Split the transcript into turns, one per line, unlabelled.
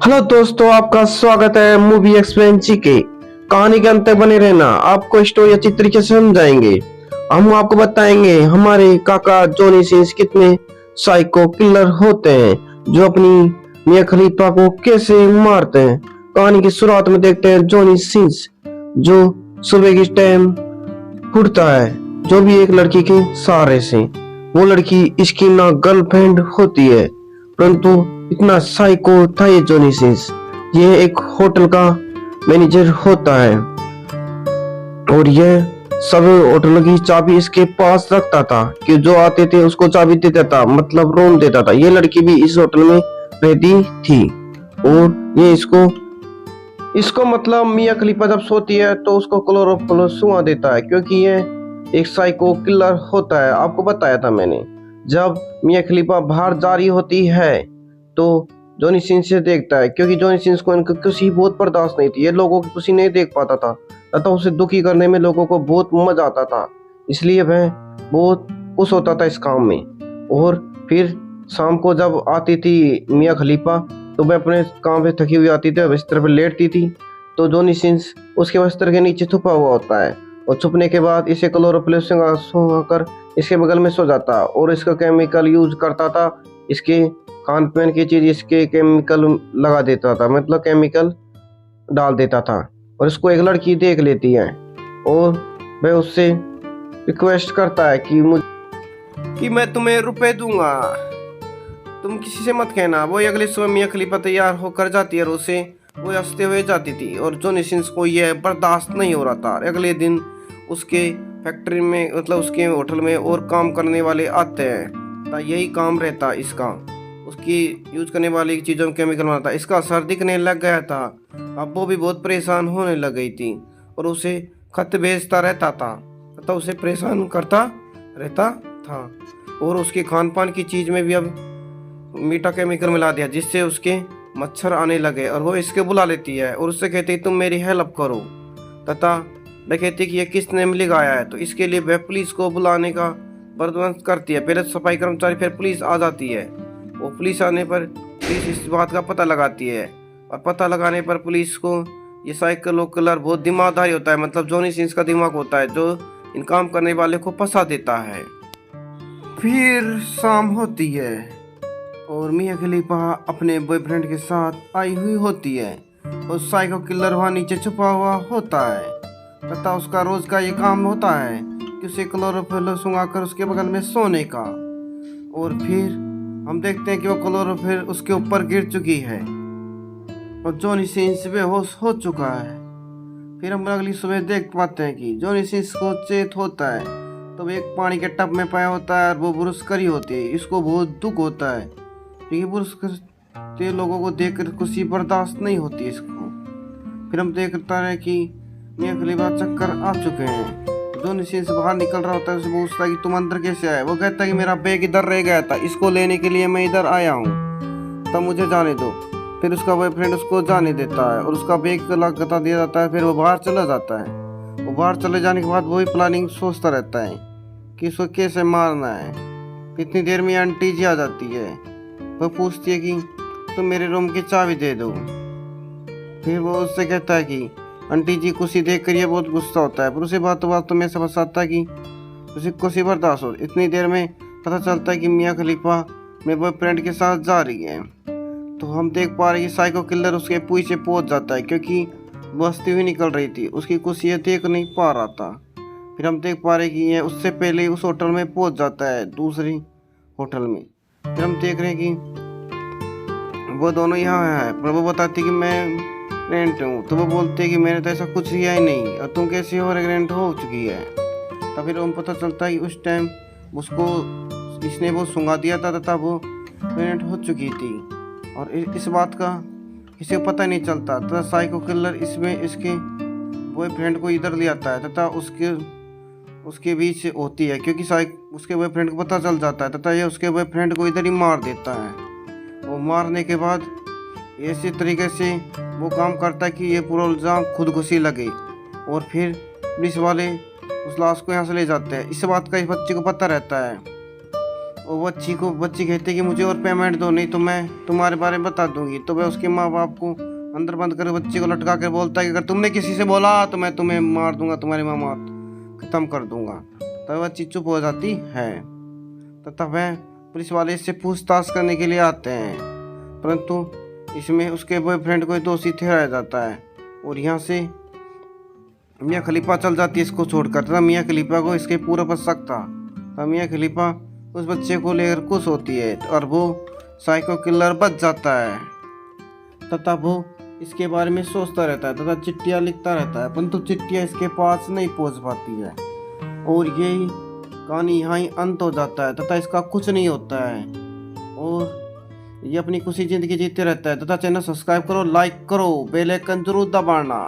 Hello दोस्तों, आपका स्वागत है मूवी एक्सप्लेन जी के। कहानी के अंत तक बने रहना, आपको स्टोरी अच्छी तरीके से समझाएंगे। हम आपको बताएंगे हमारे काका जॉनी सिंस कितने साइको किलर होते हैं जो अपनी मियां खलीफा को कैसे मारते हैं। कहानी की शुरुआत में देखते हैं जॉनी सिंस जो सुबह के टाइम उठता है, जो भी एक लड़की के सहारे से। वो लड़की इसकी ना गर्लफ्रेंड होती है, परंतु इतना साइको था ये जॉनी सिंस। ये एक होटल का मैनेजर होता है और यह सब होटल की चाबी इसके पास रखता था कि जो आते थे उसको चाबी देता था, मतलब रूम देता था। ये लड़की भी इस होटल में रहती थी और ये इसको इसको मतलब मियां खलीफा जब सोती है तो उसको क्लोरोफॉर्म देता है, क्योंकि ये एक साइको किलर होता है। आपको बताया था मैंने। जब मियां खलीफा बाहर जा रही होती है तो जॉनी सिंस से देखता है, क्योंकि जॉनी सिंस को इनकी खुशी बहुत बर्दाश्त नहीं थी। ये लोगों की खुशी नहीं देख पाता था तथा उसे दुखी करने में लोगों को बहुत मजा आता था, इसलिए वह बहुत खुश होता था इस काम में। और फिर शाम को जब आती थी मियां खलीफा तो वह अपने काम पे थकी हुई आती थी, बिस्तर पर लेटती थी, तो जॉनी सिंस उसके बिस्तर के नीचे छुपा हुआ होता है और छुपने के बाद इसे क्लोरोप्लेस कर इसके बगल में सो जाता और इसका केमिकल यूज करता था। इसके खान पीन की चीज इसके केमिकल लगा देता था, मतलब केमिकल डाल देता था। और इसको एक लड़की देख लेती है और वह उससे रिक्वेस्ट करता है कि मैं तुम्हें रुपए दूंगा, तुम किसी से मत कहना। वो अगले सुबह मियां खलीफा तैयार होकर जाती है और उसे वो हंसते हुए जाती थी और जॉनी सिंस को यह बर्दाश्त नहीं हो रहा था। अगले दिन उसके फैक्ट्री में, मतलब उसके होटल में और काम करने वाले आते हैं, यही काम रहता इसका। उसकी यूज करने वाली चीज़ों में केमिकल बनाता। इसका सर दिखने लग गया था, अब वो भी बहुत परेशान होने लग गई थी और उसे खत भेजता रहता था तथा उसे परेशान करता रहता था। और उसके खान पान की चीज़ में भी अब मीठा केमिकल मिला दिया, जिससे उसके मच्छर आने लगे। और वो इसके बुला लेती है और उससे कहती है तुम मेरी हेल्प करो, तथा वह कहती है कि ये किसने लगाया है। तो इसके लिए वह पुलिस को बुलाने का बंदोबस्त करती है। पहले सफाई कर्मचारी, फिर पुलिस आ जाती है। वो पुलिस आने पर पुलिस इस बात का पता लगाती है और पता लगाने पर पुलिस को ये साइकिल किलर बहुत दिमागदारी होता है, मतलब जॉनी सिंस का दिमाग होता है जो इन काम करने वाले को फंसा देता है। फिर शाम होती है और मियां खलीफा अपने बॉयफ्रेंड के साथ आई हुई होती है और साइको किलर वहाँ नीचे छुपा हुआ होता है तथा उसका रोज का ये काम होता है कि उसे क्लोरोफिल सुंघाकर उसके बगल में सोने का। और फिर हम देखते हैं कि वो क्लोरोफिल उसके ऊपर गिर चुकी है और जॉनी सिंस बेहोश हो चुका है। फिर हम अगली सुबह देख पाते हैं कि जॉनी सिंस को चेत होता है तो वो एक पानी के टब में पाया होता है और वो ब्रुश करी होती है। इसको बहुत दुख होता है क्योंकि ब्रुश करते लोगों को देखकर खुशी बर्दाश्त नहीं होती इसको। फिर हम देखता है कि मियां खलीफा चक्कर आ चुके हैं। जॉनी सिंस बाहर निकल रहा होता है, उसे पूछता है कि तुम अंदर कैसे आए। वो कहता है कि मेरा बैग इधर रह गया था, इसको लेने के लिए मैं इधर आया हूँ, तब मुझे जाने दो। फिर उसका बॉयफ्रेंड उसको जाने देता है और उसका बैग लगता दिया जाता है। फिर वो बाहर चला जाता है। वो बाहर चले जाने के बाद वही प्लानिंग सोचता रहता है कि इसको कैसे मारना है। कितनी देर में आंटी जी आ जाती है। वो पूछती है कि तुम मेरे रूम की चाबी दे दो। फिर वो उससे कहता है कि आंटी जी खुशी देख कर ये बहुत गुस्सा होता है, पर उसे बात तो मैं समझ सकता कि उसे खुशी बर्दाश्त हो। इतनी देर में पता चलता है कि मियां खलीफा मेरे बॉयफ्रेंड के साथ जा रही है। तो हम देख पा रहे हैं कि साइको किलर उसके पीछे पहुंच जाता है, क्योंकि वो हंसती हुई निकल रही थी। उसकी खुशी ये देख नहीं पा रहा था। फिर हम देख पा रहे हैं कि ये उससे पहले उस होटल में पहुंच जाता है, दूसरी होटल में। फिर हम देख रहे हैं कि वो दोनों यहाँ है, पर वो बताती कि मैं प्रेग्नेंट हूँ। तो वो बोलते हैं कि मैंने तो ऐसा कुछ किया ही नहीं और तुम कैसे हो प्रेग्नेंट हो चुकी है। तब फिर हम पता चलता है कि उस टाइम उसको इसने वो सुंघा दिया था तथा वो प्रेग्नेंट हो चुकी थी और इस बात का किसी को पता नहीं चलता। तथा साइको किलर इसमें इसके बॉयफ्रेंड को इधर ले आता है तथा उसके बीच होती है, क्योंकि उसके बॉयफ्रेंड को पता चल जाता है तथा ये उसके बॉयफ्रेंड को इधर ही मार देता है। वो मारने के बाद इसी तरीके से वो काम करता है कि ये पूरा इल्ज़ाम खुदकुशी लगे और फिर पुलिस वाले उस लाश को यहाँ से ले जाते हैं। इस बात का इस बच्चे को पता रहता है
वो बच्ची कहती कि मुझे और पेमेंट दो, नहीं तो मैं तुम्हारे बारे में बता दूंगी। तो वह उसके माँ बाप को अंदर बंद कर बच्ची को लटका कर बोलता है कि अगर तुमने किसी से बोला तो मैं तुम्हें मार दूंगा, तुम्हारी माँ मौत खत्म कर दूंगा। तब बच्ची चुप हो जाती है। तथा वह पुलिस वाले इससे पूछताछ करने के लिए आते हैं, परंतु इसमें उसके बॉयफ्रेंड को दोषी ठहराया जाता है और यहाँ से मियाँ खलीफा चल जाती है इसको छोड़कर। तथा मियाँ खलीफा को इसके पूरा बच सकता। तब मियाँ खलीफा उस बच्चे को लेकर खुश होती है और वो साइको किलर बच जाता है। तथा वो इसके बारे में सोचता रहता है तथा चिट्ठियाँ लिखता रहता है, परंतु चिट्ठियाँ इसके पास नहीं पहुँच पाती है। और यही कहानी यहाँ ही अंत हो जाता है तथा इसका कुछ नहीं होता है और ये अपनी खुशी ज़िंदगी जीते रहता है। तथा चैनल सब्सक्राइब करो, लाइक करो, बेल आइकन जरूर दबाना।